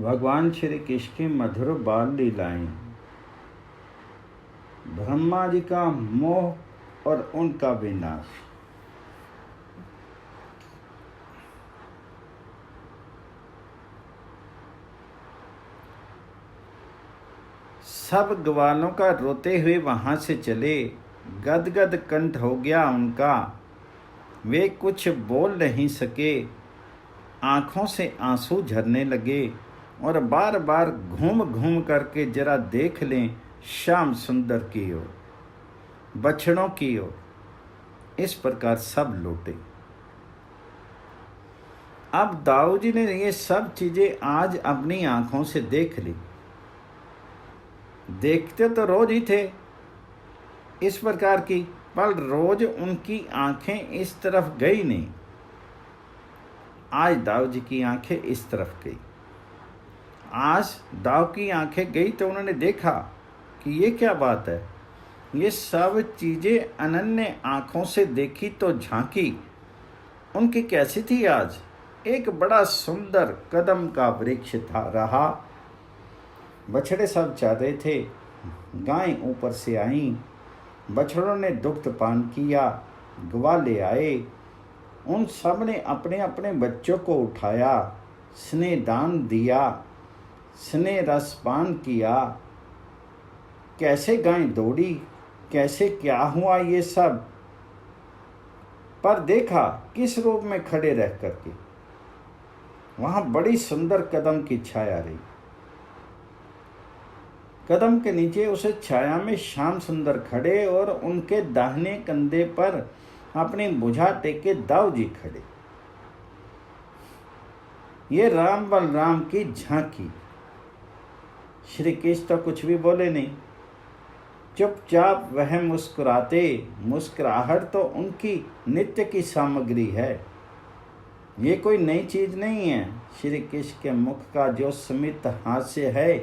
भगवान श्री कृष्ण की मधुर बाल लीलाएं, ब्रह्मा जी का मोह और उनका विनाश। सब ग्वालों का रोते हुए वहां से चले। गदगद कंठ हो गया उनका, वे कुछ बोल नहीं सके। आंखों से आंसू झरने लगे और बार बार घूम घूम करके जरा देख लें श्याम सुंदर की ओर, बछड़ों की ओर। इस प्रकार सब लौटे। अब दाऊ जी ने ये सब चीजें आज अपनी आंखों से देख ली। देखते तो रोज ही थे इस प्रकार की, पर रोज उनकी आंखें इस तरफ गई नहीं। आज दाऊ जी की आंखें इस तरफ गई। आज दाऊ की आंखें गई तो उन्होंने देखा कि ये क्या बात है। ये सब चीजें अनन्य आंखों से देखी तो झांकी उनकी कैसी थी। आज एक बड़ा सुंदर कदम का वृक्ष था रहा। बछड़े सब चल रहे थे। गाय ऊपर से आई। बछड़ों ने दुग्ध पान किया। ग्वाले आए। उन सब ने अपने अपने बच्चों को उठाया, स्नेह दान दिया, स्नेह रस पान किया। कैसे गाय दौड़ी, कैसे क्या हुआ ये सब, पर देखा किस रूप में खड़े रह करके। वहां बड़ी सुंदर कदम की छाया रही। कदम के नीचे उस छाया में श्याम सुंदर खड़े और उनके दाहिने कंधे पर अपनी भुजा टेके दाऊ जी खड़े। ये राम बलराम की झांकी। श्री कृष्ण तो कुछ भी बोले नहीं, चुपचाप वह मुस्कुराते। मुस्कुराहट तो उनकी नित्य की सामग्री है, ये कोई नई चीज नहीं है। श्री कृष्ण के मुख का जो स्मित हास्य है,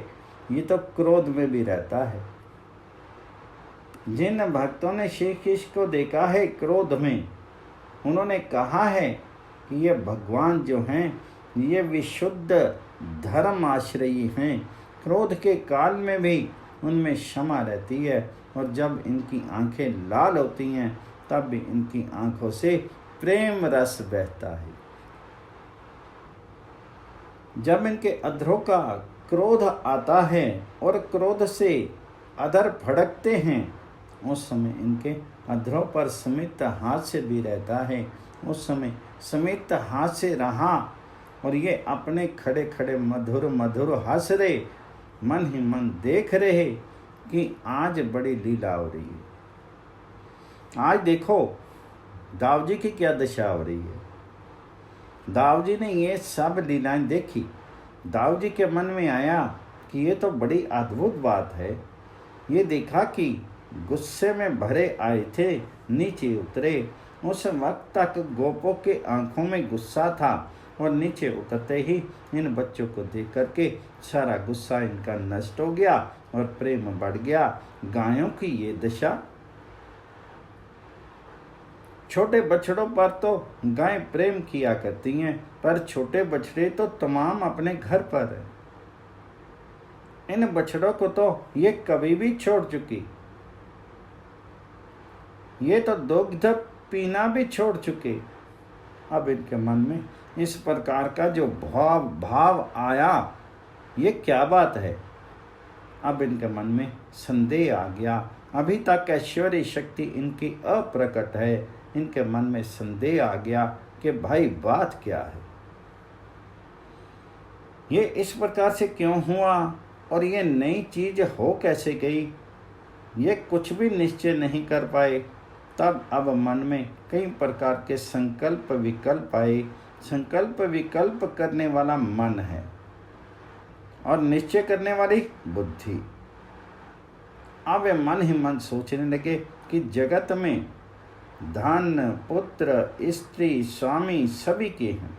ये तो क्रोध में भी रहता है। जिन भक्तों ने श्री कृष्ण को देखा है क्रोध में, उन्होंने कहा है कि ये भगवान जो हैं, ये विशुद्ध धर्म आश्रयी हैं। क्रोध के काल में भी उनमें क्षमा रहती है, और जब इनकी आंखें लाल होती हैं तब भी इनकी आंखों से प्रेम रस बहता है। जब इनके अधरों का क्रोध आता है और क्रोध से अधर भड़कते हैं, उस समय इनके अधरों पर स्मित हास्य भी रहता है। उस समय स्मित हास्य रहा और ये अपने खड़े खड़े मधुर मधुर हंस रहे, मन ही मन देख रहे कि आज बड़ी लीला हो रही है। आज देखो दाऊ जी की क्या दशा हो रही है। दाऊ जी ने ये सब लीलाएं देखी। दाऊ जी के मन में आया कि ये तो बड़ी अद्भुत बात है। ये देखा कि गुस्से में भरे आए थे, नीचे उतरे। उस वक्त तक गोपों के आंखों में गुस्सा था, और नीचे उतरते ही इन बच्चों को देख करके सारा गुस्सा इनका नष्ट हो गया और प्रेम बढ़ गया। गायों की ये दशा। छोटे बछड़ों पर तो गाय प्रेम किया करती हैं, पर छोटे बछड़े तो तमाम अपने घर पर है। इन बछड़ों को तो ये कभी भी छोड़ चुकी। ये तो दुग्ध पीना भी छोड़ चुके। अब इनके मन में इस प्रकार का जो भाव आया, ये क्या बात है। अब इनके मन में संदेह आ गया। अभी तक ऐश्वर्य शक्ति इनकी अप्रकट है। इनके मन में संदेह आ गया कि भाई बात क्या है, ये इस प्रकार से क्यों हुआ और ये नई चीज हो कैसे गई। ये कुछ भी निश्चय नहीं कर पाए। तब अब मन में कई प्रकार के संकल्प विकल्प आए। संकल्प विकल्प करने वाला मन है और निश्चय करने वाली बुद्धि। अब वे मन ही मन सोचने लगे कि जगत में धन, पुत्र, स्त्री, स्वामी सभी के हैं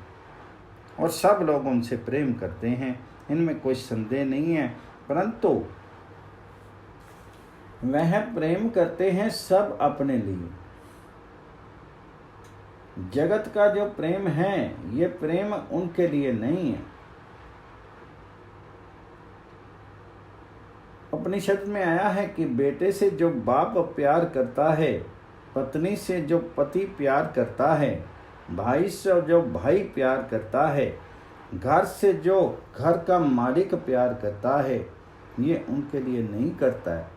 और सब लोग उनसे प्रेम करते हैं, इनमें कोई संदेह नहीं है। परंतु वह प्रेम करते हैं सब अपने लिए। जगत का जो प्रेम है, ये प्रेम उनके लिए नहीं है। उपनिषद में आया है कि बेटे से जो बाप प्यार करता है, पत्नी से जो पति प्यार करता है, भाई से जो भाई प्यार करता है, घर से जो घर का मालिक प्यार करता है, ये उनके लिए नहीं करता है,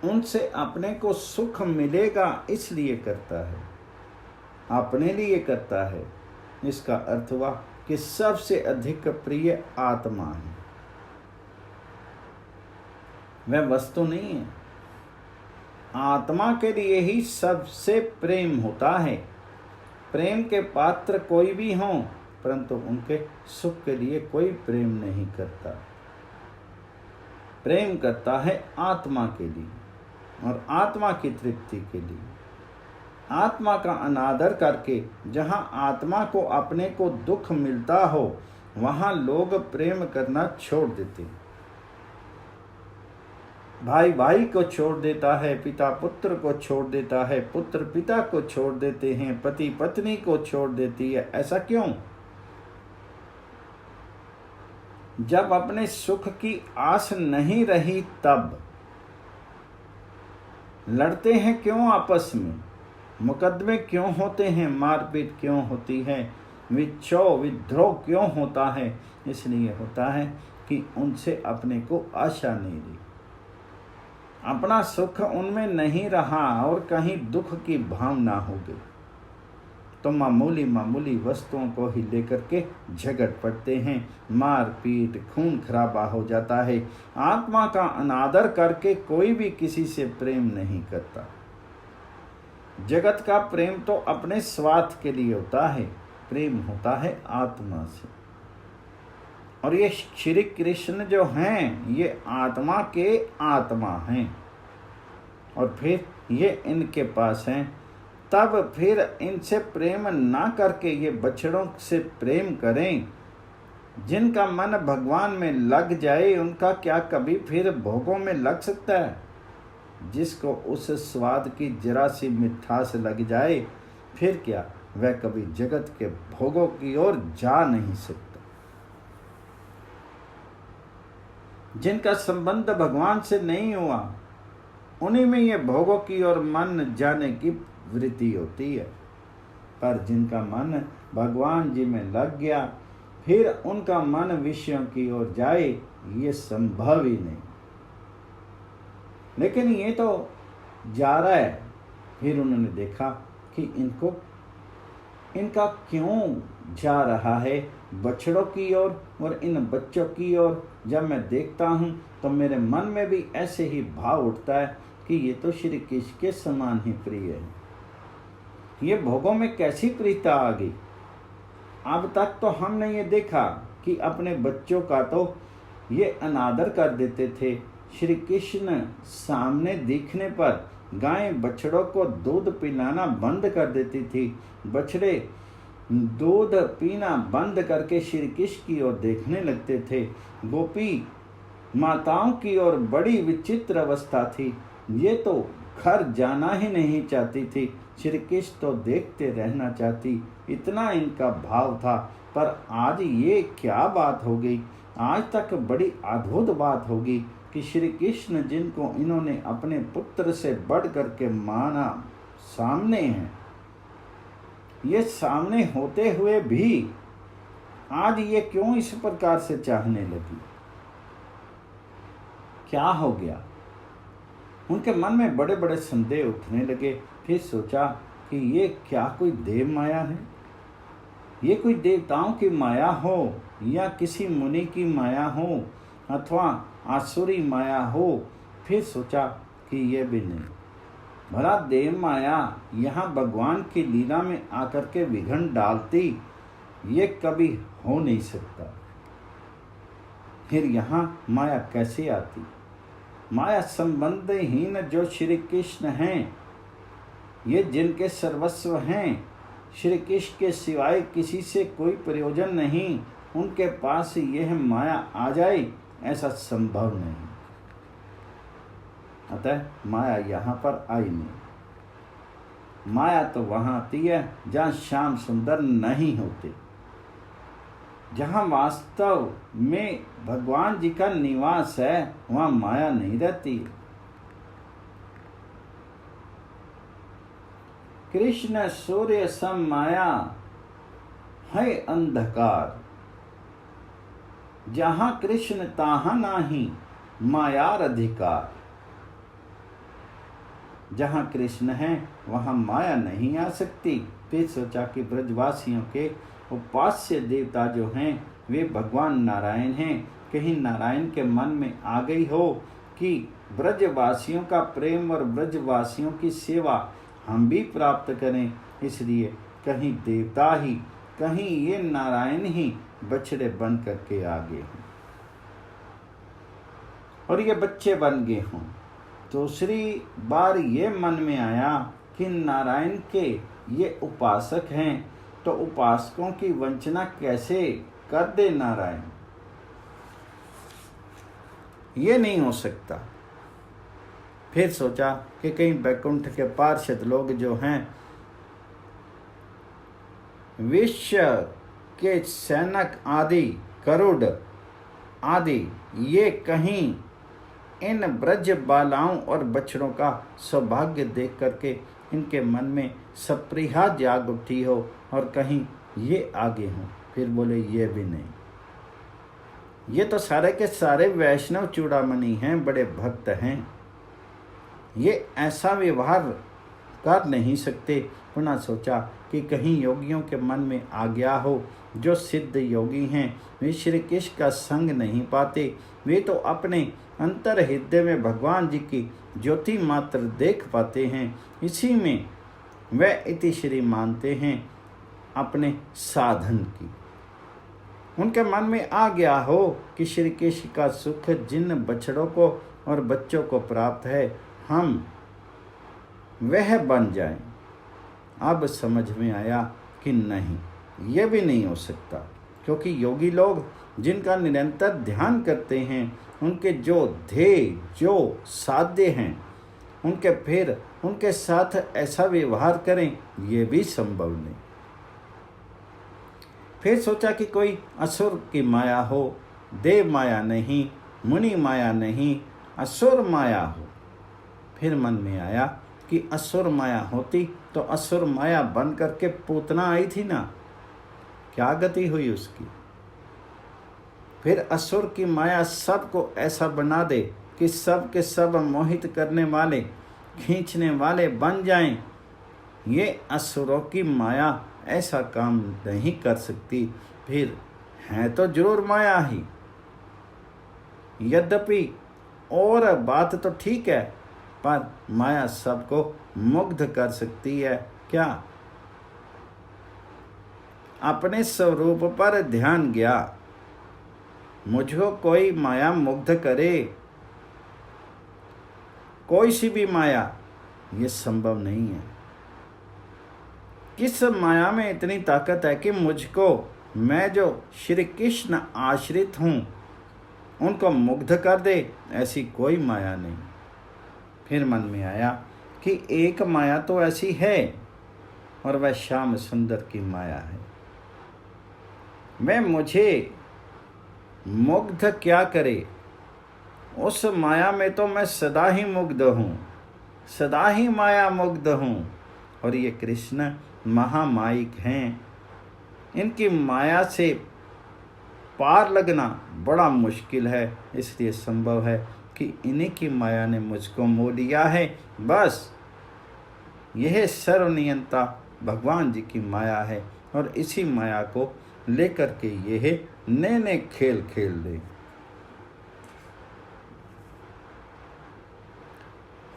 उनसे अपने को सुख मिलेगा इसलिए करता है, अपने लिए करता है। इसका अर्थ हुआ कि सबसे अधिक प्रिय आत्मा है, वह वस्तु नहीं है। आत्मा के लिए ही सबसे प्रेम होता है। प्रेम के पात्र कोई भी हों, परंतु उनके सुख के लिए कोई प्रेम नहीं करता। प्रेम करता है आत्मा के लिए और आत्मा की तृप्ति के लिए। आत्मा का अनादर करके जहाँ आत्मा को अपने को दुख मिलता हो, वहाँ लोग प्रेम करना छोड़ देते। भाई भाई को छोड़ देता है, पिता पुत्र को छोड़ देता है, पुत्र पिता को छोड़ देते हैं, पति पत्नी को छोड़ देती है। ऐसा क्यों? जब अपने सुख की आस नहीं रही तब लड़ते हैं क्यों आपस में? मुकदमे क्यों होते हैं? मारपीट क्यों होती है? विद्रोह क्यों होता है? इसलिए होता है कि उनसे अपने को आशा नहीं रही, अपना सुख उनमें नहीं रहा और कहीं दुख की भावना हो गई, तो मामूली मामूली वस्तुओं को ही लेकर के झगड़ पड़ते हैं, मारपीट खून खराबा हो जाता है। आत्मा का अनादर करके कोई भी किसी से प्रेम नहीं करता। जगत का प्रेम तो अपने स्वार्थ के लिए होता है, प्रेम होता है आत्मा से। और ये श्री कृष्ण जो हैं, ये आत्मा के आत्मा हैं और फिर ये इनके पास हैं। तब फिर इनसे प्रेम ना करके ये बछड़ों से प्रेम करें। जिनका मन भगवान में लग जाए, उनका क्या कभी फिर भोगों में लग सकता है? जिसको उस स्वाद की जरा सी मिठास लग जाए, फिर क्या वह कभी जगत के भोगों की ओर जा नहीं सकता। जिनका संबंध भगवान से नहीं हुआ, उन्हीं में ये भोगों की ओर मन जाने की वृत्ति होती है। पर जिनका मन भगवान जी में लग गया, फिर उनका मन विषयों की ओर जाए, ये संभव ही नहीं। लेकिन ये तो जा रहा है। फिर उन्होंने देखा कि इनका क्यों जा रहा है बछड़ों की ओर और इन बच्चों की ओर। जब मैं देखता हूँ तो मेरे मन में भी ऐसे ही भाव उठता है कि ये तो श्री कृष्ण के समान ही प्रिय है। ये भोगों में कैसी प्रियता आ गई। अब तक तो हमने ये देखा कि अपने बच्चों का तो ये अनादर कर देते थे। श्री कृष्ण सामने दिखने पर गाय बछड़ों को दूध पिलाना बंद कर देती थी। बछड़े दूध पीना बंद करके श्री कृष्ण की ओर देखने लगते थे। गोपी माताओं की ओर बड़ी विचित्र अवस्था थी। ये तो घर जाना ही नहीं चाहती थी, श्री कृष्ण तो देखते रहना चाहती, इतना इनका भाव था। पर आज ये क्या बात हो गई? आज तक बड़ी अद्भुत बात होगी कि श्री कृष्ण जिनको इन्होंने अपने पुत्र से बढ़ करके माना, सामने हैं। ये सामने होते हुए भी आज ये क्यों इस प्रकार से चाहने लगी? क्या हो गया? उनके मन में बड़े बड़े संदेह उठने लगे। फिर सोचा कि ये क्या कोई देव माया है? ये कोई देवताओं की माया हो या किसी मुनि की माया हो अथवा आसुरी माया हो। फिर सोचा कि ये भी नहीं। भला देव माया यहाँ भगवान की लीला में आकर के विघ्न डालती, ये कभी हो नहीं सकता। फिर यहाँ माया कैसे आती? माया संबंधहीन जो श्री कृष्ण हैं, ये जिनके सर्वस्व हैं, श्री कृष्ण के सिवाय किसी से कोई प्रयोजन नहीं, उनके पास यह माया आ जाए, ऐसा संभव नहीं। अतः माया यहाँ पर आई नहीं। माया तो वहाँ आती है जहाँ श्याम सुंदर नहीं होते। जहाँ वास्तव में भगवान जी का निवास है वहाँ माया नहीं रहती। कृष्ण सूर्य सम माया है अंधकार, जहाँ कृष्ण ताहा नाही मायार अधिकार। जहाँ कृष्ण है वहाँ माया नहीं आ सकती। फिर सोचा कि ब्रजवासियों के उपास्य देवता जो हैं वे भगवान नारायण हैं। कहीं नारायण के मन में आ गई हो कि ब्रजवासियों का प्रेम और ब्रजवासियों की सेवा हम भी प्राप्त करें, इसलिए कहीं देवता ही कहीं ये नारायण ही बछड़े बन करके आ गए हों और ये बच्चे बन गए हों। दूसरी बार ये मन में आया कि नारायण के ये उपासक हैं, तो उपासकों की वंचना कैसे कर दे नारायण, ये नहीं हो सकता। फिर सोचा कि कहीं वैकुंठ के पार्षद लोग जो हैं, विश्व के सैनक आदि करुड़ आदि, ये कहीं इन ब्रज बालाओं और बछड़ों का सौभाग्य देख करके इनके मन में सप्रिया जाग उठी हो और कहीं ये आगे हों। फिर बोले ये भी नहीं, ये तो सारे के सारे वैष्णव चूड़ामणि हैं, बड़े भक्त हैं, ये ऐसा व्यवहार कर नहीं सकते। पुनः सोचा कि कहीं योगियों के मन में आ गया हो, जो सिद्ध योगी हैं वे श्री कृष्ण का संग नहीं पाते, वे तो अपने अंतर हृदय में भगवान जी की ज्योति मात्र देख पाते हैं, इसी में वह इतिश्री मानते हैं अपने साधन की। उनके मन में आ गया हो कि श्री कृष्ण का सुख जिन बछड़ों को और बच्चों को प्राप्त है, हम वह बन जाएं। अब समझ में आया कि नहीं, यह भी नहीं हो सकता, क्योंकि योगी लोग जिनका निरंतर ध्यान करते हैं, उनके जो ध्येय जो साध्य हैं, उनके साथ ऐसा व्यवहार करें, ये भी संभव नहीं। फिर सोचा कि कोई असुर की माया हो, देव माया नहीं, मुनि माया नहीं, असुर माया हो। फिर मन में आया कि असुर माया होती तो असुर माया बन करके पूतना आई थी ना, क्या गति हुई उसकी। फिर असुर की माया सबको ऐसा बना दे कि सब के सब मोहित करने वाले, खींचने वाले बन जाएं। ये असुरों की माया ऐसा काम नहीं कर सकती। फिर है तो जरूर माया ही, यद्यपि और बात तो ठीक है, पर माया सबको मुग्ध कर सकती है क्या। अपने स्वरूप पर ध्यान गया, मुझको कोई माया मुग्ध करे, कोई सी भी माया, ये संभव नहीं है। किस माया में इतनी ताकत है कि मुझको, मैं जो श्री कृष्ण आश्रित हूँ, उनको मुग्ध कर दे, ऐसी कोई माया नहीं। फिर मन में आया कि एक माया तो ऐसी है, और वह श्याम सुंदर की माया है। मैं मुझे मुग्ध क्या करे, उस माया में तो मैं सदा ही मुग्ध हूँ, सदा ही माया मुग्ध हूँ। और ये कृष्ण महामायिक हैं, इनकी माया से पार लगना बड़ा मुश्किल है, इसलिए संभव है कि इन्हीं की माया ने मुझको मोह लिया है। बस यह सर्वनियंता भगवान जी की माया है, और इसी माया को लेकर के यह नए नए खेल खेल दे।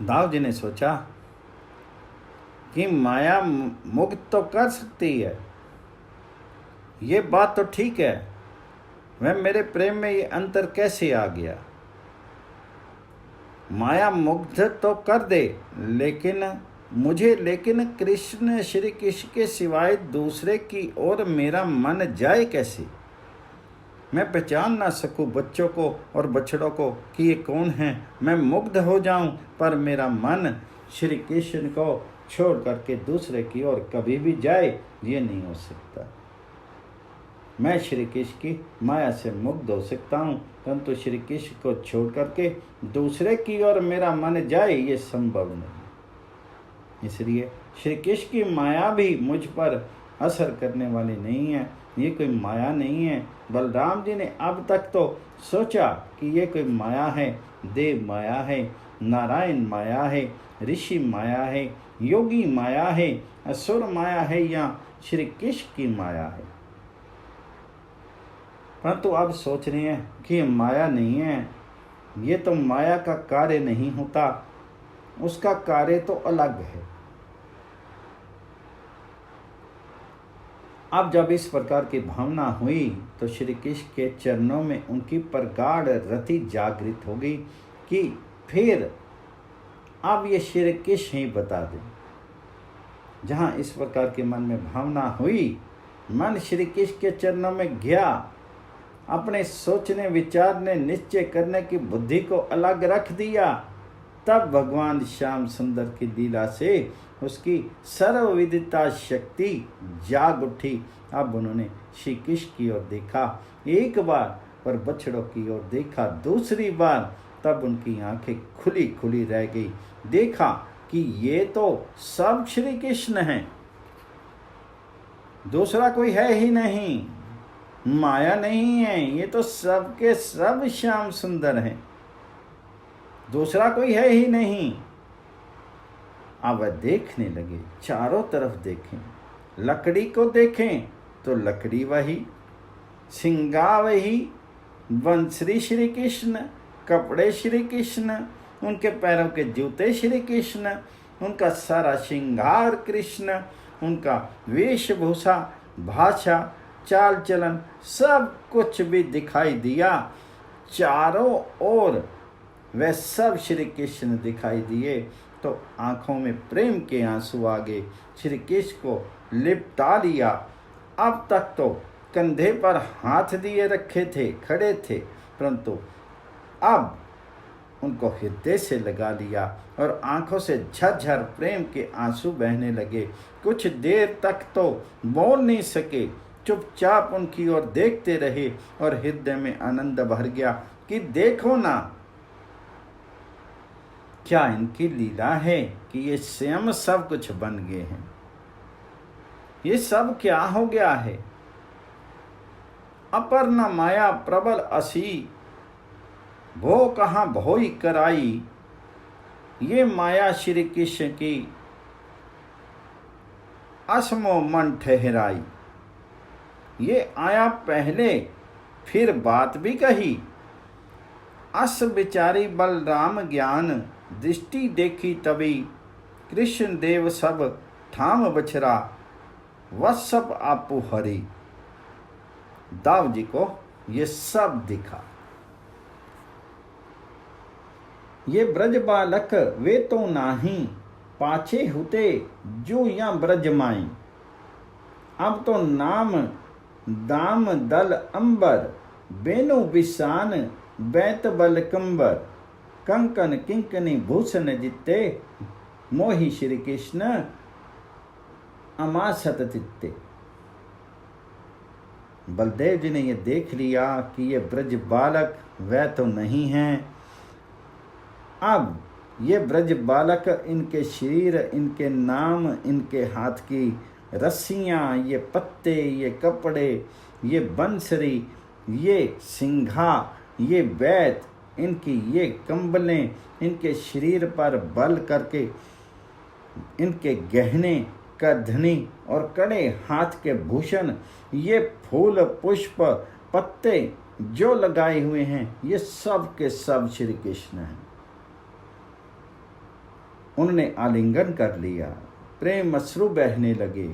दाव जी ने सोचा कि माया मुक्त तो कर सकती है, ये बात तो ठीक है, वह मेरे प्रेम में ये अंतर कैसे आ गया। माया मुग्ध तो कर दे, लेकिन कृष्ण श्री कृष्ण के सिवाय दूसरे की ओर मेरा मन जाए कैसे। मैं पहचान ना सकूं बच्चों को और बछड़ों को कि ये कौन है। मैं मुग्ध हो जाऊं, पर मेरा मन श्री कृष्ण को छोड़ करके दूसरे की ओर कभी भी जाए, ये नहीं हो सकता। मैं श्री कृष्ण की माया से मुक्त हो सकता हूँ, परंतु श्री कृष्ण को छोड़ करके दूसरे की ओर मेरा मन जाए ये संभव नहीं। इसलिए श्री कृष्ण की माया भी मुझ पर असर करने वाली नहीं है, ये कोई माया नहीं है। बलराम जी ने अब तक तो सोचा कि ये कोई माया है, देव माया है, नारायण माया है, ऋषि माया है, योगी माया है, असुर माया है या श्री कृष्ण की माया है। परंतु अब सोच रहे हैं कि ये माया नहीं है, ये तो माया का कार्य नहीं होता, उसका कार्य तो अलग है। अब जब इस प्रकार की भावना हुई तो श्री कृष्ण के चरणों में उनकी प्रगाढ़ रति जागृत हो गई कि फिर अब ये श्री कृष्ण ही बता दें। जहाँ इस प्रकार के मन में भावना हुई, मन श्री कृष्ण के चरणों में गया, अपने सोचने विचारने निश्चय करने की बुद्धि को अलग रख दिया, तब भगवान श्याम सुंदर की लीला से उसकी सर्वविदिता शक्ति जाग उठी। अब उन्होंने श्री कृष्ण की ओर देखा एक बार, पर बछड़ों की ओर देखा दूसरी बार, तब उनकी आंखें खुली खुली रह गई। देखा कि ये तो सब श्री कृष्ण हैं, दूसरा कोई है ही नहीं, माया नहीं है, ये तो सबके सब श्याम सुंदर हैं, दूसरा कोई है ही नहीं। अब वह देखने लगे, चारों तरफ देखें, लकड़ी को देखें तो लकड़ी वही, सिंगार वही, बंसरी श्री कृष्ण, कपड़े श्री कृष्ण, उनके पैरों के जूते श्री कृष्ण, उनका सारा श्रृंगार कृष्ण, उनका वेशभूषा, भाषा, चाल चलन सब कुछ भी दिखाई दिया। चारों ओर वह सब श्री कृष्ण दिखाई दिए तो आंखों में प्रेम के आंसू आ गए। श्री कृष्ण को लिपटा लिया। अब तक तो कंधे पर हाथ दिए रखे थे, खड़े थे, परंतु अब उनको हृदय से लगा लिया और आंखों से झरझर प्रेम के आंसू बहने लगे। कुछ देर तक तो बोल नहीं सके, चुपचाप उनकी ओर देखते रहे और हृदय में आनंद भर गया कि देखो ना, क्या इनकी लीला है कि ये स्वयं सब कुछ बन गए हैं। ये सब क्या हो गया है। अपर न माया प्रबल असी, भो कहाँ भोई कराई। ये माया श्री कृष्ण की असमो मन ठहराई। ये आया पहले फिर बात भी कही, अस बिचारी बलराम ज्ञान, दृष्टि देखी तभी कृष्ण देव सब ठाम बछरा, वत्सप आपू हरि। दाव जी को ये सब दिखा। ये ब्रज बालक वे तो नाही, पाछे हुते जो या ब्रज माई। अब तो नाम दाम दल अंबर, बेनु विशान बैत बल कंबर। कंकन किंकनी भूषण जित्ते, मोहि श्री कृष्ण अमासत चित्ते। बलदेव जी ने ये देख लिया कि ये ब्रज बालक वह तो नहीं हैं। अब ये ब्रज बालक, इनके शरीर, इनके नाम, इनके हाथ की रस्सियाँ, ये पत्ते, ये कपड़े, ये बंसरी, ये सिंघा, ये बैत, इनकी ये कंबलें, इनके शरीर पर बल करके इनके गहने, करधनी और कड़े हाथ के भूषण, ये फूल पुष्प पत्ते जो लगाए हुए हैं, ये सब के सब श्री कृष्ण हैं। उन्होंने आलिंगन कर लिया, प्रेम अश्रु बहने लगे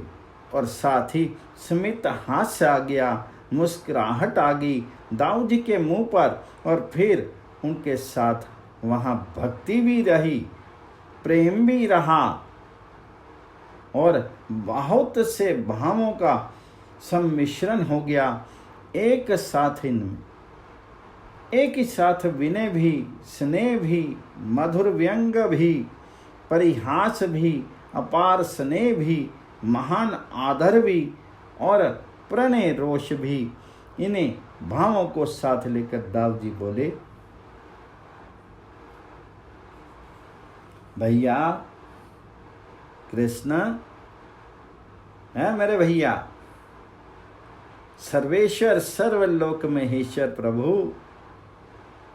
और साथ ही स्मित हास्य आ गया, मुस्कुराहट आ गई दाऊ जी के मुंह पर। और फिर उनके साथ वहाँ भक्ति भी रही, प्रेम भी रहा और बहुत से भावों का सम्मिश्रण हो गया एक साथ। इनमें एक ही साथ विनय भी, स्नेह भी, मधुर व्यंग भी, परिहास भी, अपार स्नेह भी, महान आदर भी और प्रणय रोष भी, इन्हें भावों को साथ लेकर दाऊ जी बोले, भैया कृष्ण है मेरे भैया, सर्वेश्वर सर्वलोक महेश्वर प्रभु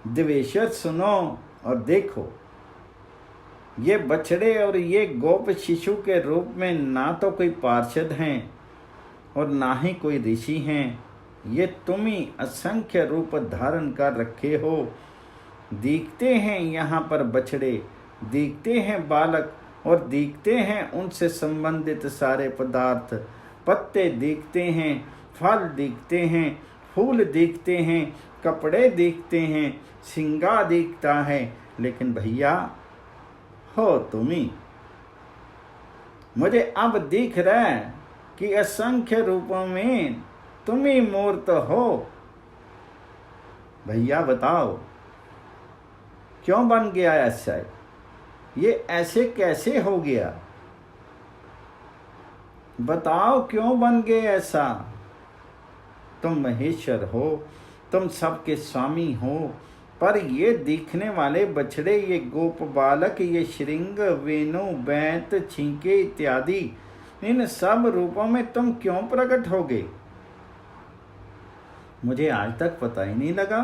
दिवेश्वर, सुनो और देखो, ये बछड़े और ये गोप शिशु के रूप में ना तो कोई पार्षद हैं और ना ही कोई ऋषि हैं, ये तुम ही असंख्य रूप धारण कर रखे हो। दिखते हैं यहाँ पर बछड़े, दिखते हैं बालक और दिखते हैं उनसे संबंधित सारे पदार्थ, पत्ते दिखते हैं, फल दिखते हैं, फूल दिखते हैं, कपड़े दिखते हैं, श्रृंगार दिखता है, लेकिन भैया हो तुम ही। मुझे अब दिख रहा है कि असंख्य रूपों में तुम ही मूर्त हो। भैया बताओ क्यों बन गया ऐसा, ये ऐसे कैसे हो गया, बताओ क्यों बन गए ऐसा। तुम महेश्वर हो, तुम सबके स्वामी हो, पर ये दिखने वाले बछड़े, ये गोप बालक, ये श्रृंग वेणु बैंत छींके इत्यादि, इन सब रूपों में तुम क्यों प्रकट हो गए, मुझे आज तक पता ही नहीं लगा।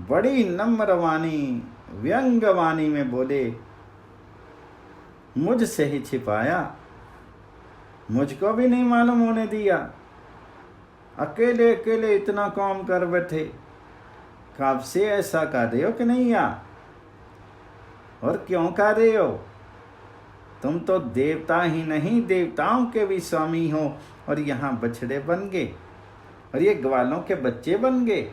बड़ी नम्र वाणी व्यंग वाणी में बोले, मुझसे ही छिपाया, मुझको भी नहीं मालूम होने दिया, अकेले अकेले इतना काम कर बैठे, कब से ऐसा कर रहे हो कि नहीं यार, और क्यों कर रहे हो, तुम तो देवता ही नहीं देवताओं के भी स्वामी हो, और यहाँ बछड़े बन गए और ये ग्वालों के बच्चे बन गए,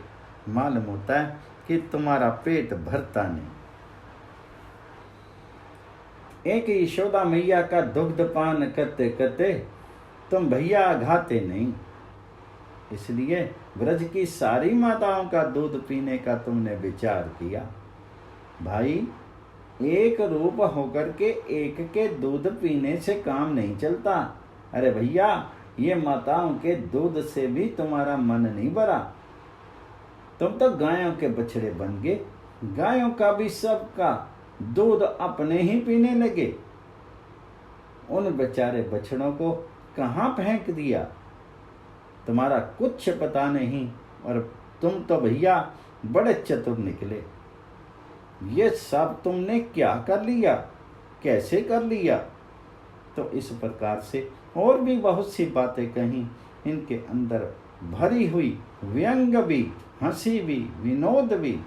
मालूम होता है कि तुम्हारा पेट भरता नहीं। एक यशोदा मैया का दुग्ध पान करते करते तुम भैया घाते नहीं, इसलिए ब्रज की सारी माताओं का दूध पीने का तुमने विचार किया। भाई एक रूप होकर के एक के दूध पीने से काम नहीं चलता। अरे भैया ये माताओं के दूध से भी तुम्हारा मन नहीं भरा, तुम तो गायों के बछड़े बन गए, गायों का भी सबका दूध अपने ही पीने लगे, उन बेचारे बछड़ों को कहाँ फेंक दिया, तुम्हारा कुछ पता नहीं, और तुम तो भैया बड़े चतुर निकले। ये सब तुमने क्या कर लिया, कैसे कर लिया। तो इस प्रकार से और भी बहुत सी बातें कहीं, इनके अंदर भरी हुई व्यंग भी, हंसी भी, विनोद भी।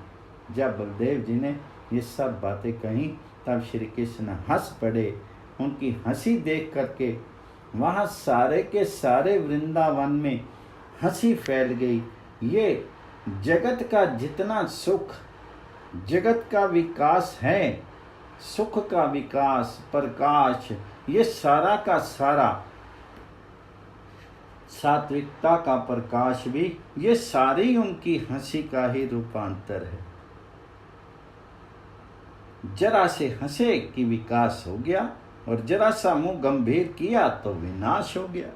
जब बलदेव जी ने ये सब बातें कही तब श्री कृष्ण हंस पड़े। उनकी हंसी देख करके वहाँ सारे के सारे वृंदावन में हंसी फैल गई। ये जगत का जितना सुख, जगत का विकास है, सुख का विकास, प्रकाश, ये सारा का सारा, सात्विकता का प्रकाश भी, ये सारी उनकी हंसी का ही रूपांतर है। जरा से हंसे कि विकास हो गया, और जरा सा मुंह गंभीर किया तो विनाश हो गया।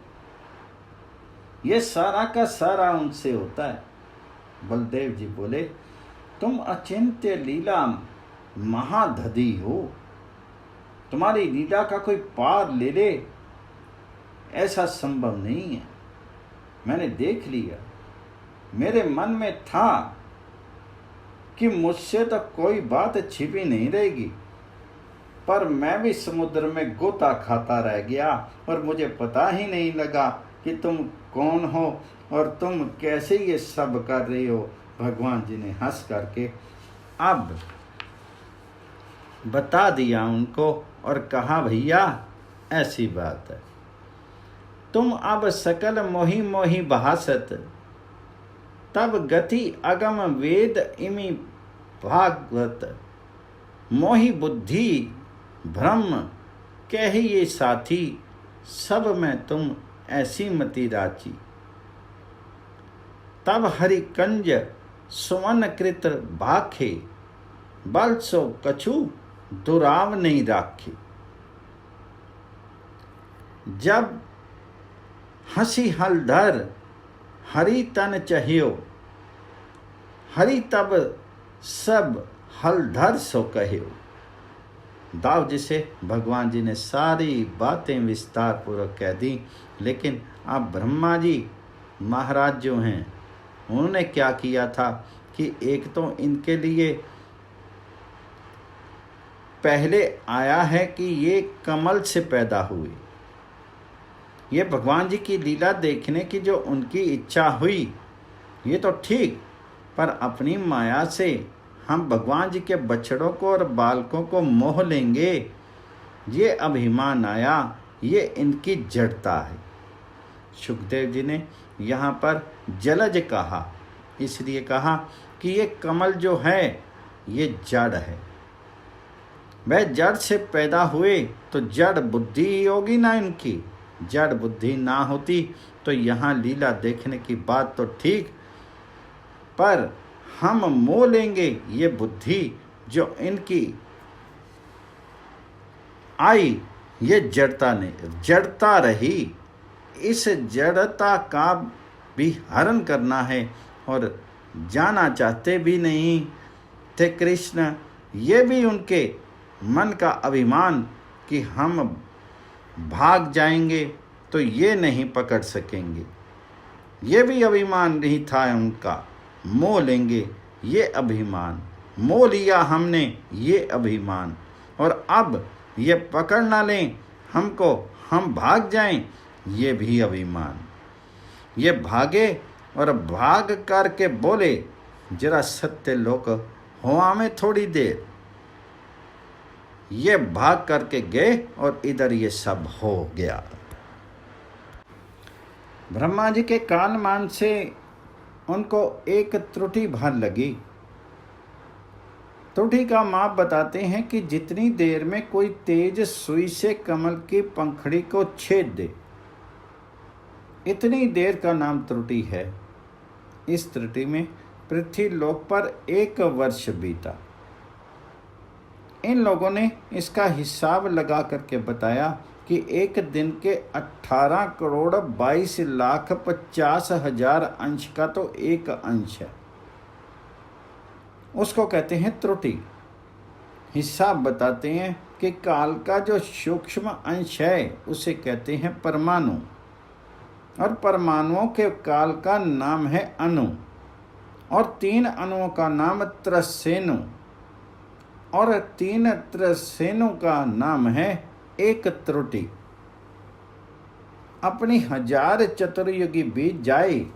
ये सारा का सारा उनसे होता है। बलदेव जी बोले, तुम अचिंत्य लीला महाधदी हो, तुम्हारी लीला का कोई पार ले ले ऐसा संभव नहीं है। मैंने देख लिया, मेरे मन में था कि मुझसे तो कोई बात छिपी नहीं रहेगी, पर मैं भी समुद्र में गोता खाता रह गया और मुझे पता ही नहीं लगा कि तुम कौन हो और तुम कैसे ये सब कर रहे हो। भगवान जी ने हंस करके अब बता दिया उनको और कहा, भैया ऐसी बात है, तुम अब सकल मोहि मोहि भासत, तब गति अगम वेद इमि भागवत, मोहि बुद्धि ब्रह्म कही ये साथी, सब में तुम ऐसी मति राची। तब हरि कंज सुवन कृत भाखे, बल सो कछु दुराव नहीं राखे। जब हंसी हलधर हरि तन चाहियो, हरि तब सब हलधर सो कहियो। दाऊद जी से भगवान जी ने सारी बातें विस्तार पूर्वक कह दी, लेकिन अब ब्रह्मा जी महाराज जो हैं उन्होंने क्या किया था कि एक तो इनके लिए पहले आया है कि ये कमल से पैदा हुए। ये भगवान जी की लीला देखने की जो उनकी इच्छा हुई ये तो ठीक, पर अपनी माया से हम भगवान जी के बछड़ों को और बालकों को मोह लेंगे, ये अभिमान आया, ये इनकी जड़ता है। सुखदेव जी ने यहाँ पर जलज कहा, इसलिए कहा कि ये कमल जो है ये जड़ है। वह जड़ से पैदा हुए तो जड़ बुद्धि ही होगी ना इनकी। जड़ बुद्धि ना होती तो यहाँ लीला देखने की बात तो ठीक, पर हम मोह लेंगे ये बुद्धि जो इनकी आई, ये जड़ता रही। इस जड़ता का भी हरण करना है और जाना चाहते भी नहीं थे कृष्ण। ये भी उनके मन का अभिमान कि हम भाग जाएंगे तो ये नहीं पकड़ सकेंगे, ये भी अभिमान नहीं था उनका। मोह लेंगे ये अभिमान, मोह लिया हमने ये अभिमान, और अब ये पकड़ ना लें हमको, हम भाग जाएं ये भी अभिमान। ये भागे और भाग करके बोले जरा सत्य लोक हुआ में थोड़ी देर। ये भाग करके गए और इधर ये सब हो गया। ब्रह्मा जी के कालमान से उनको एक त्रुटि भर लगी। त्रुटि का माप बताते हैं कि जितनी देर में कोई तेज सुई से कमल की पंखड़ी को छेद दे, इतनी देर का नाम त्रुटि है। इस त्रुटि में पृथ्वी लोक पर 1 वर्ष बीता। इन लोगों ने इसका हिसाब लगा करके बताया कि एक दिन के 18,22,50,000 अंश का तो एक अंश है, उसको कहते हैं त्रुटि। हिसाब बताते हैं कि काल का जो सूक्ष्म अंश है उसे कहते हैं परमाणु, और परमाणुओं के काल का नाम है अणु, और 3 अणुओं का नाम त्रसेनु, और 3 त्रसेनु का नाम है एक त्रुटि। अपनी 1000 चतुर्युगी बीत जाए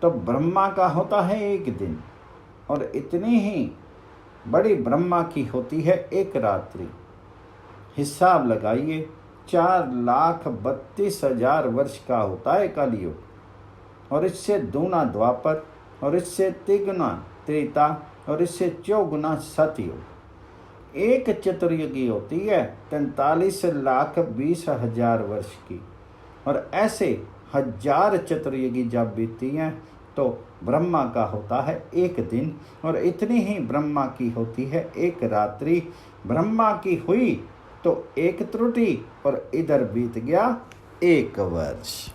तो ब्रह्मा का होता है एक दिन, और इतनी ही बड़ी ब्रह्मा की होती है एक रात्रि। हिसाब लगाइए, 4,32,000 वर्ष का होता है कलयुग, और इससे दूना द्वापर, और इससे तिगुना त्रेता, और इससे चौगुना सतयुग। एक चतुर्युगी होती है 43,20,000 वर्ष की, और ऐसे 1000 चतुर्युगी जब बीतती हैं तो ब्रह्मा का होता है एक दिन, और इतनी ही ब्रह्मा की होती है एक रात्रि। ब्रह्मा की हुई तो एक त्रुटि, और इधर बीत गया 1 वर्ष।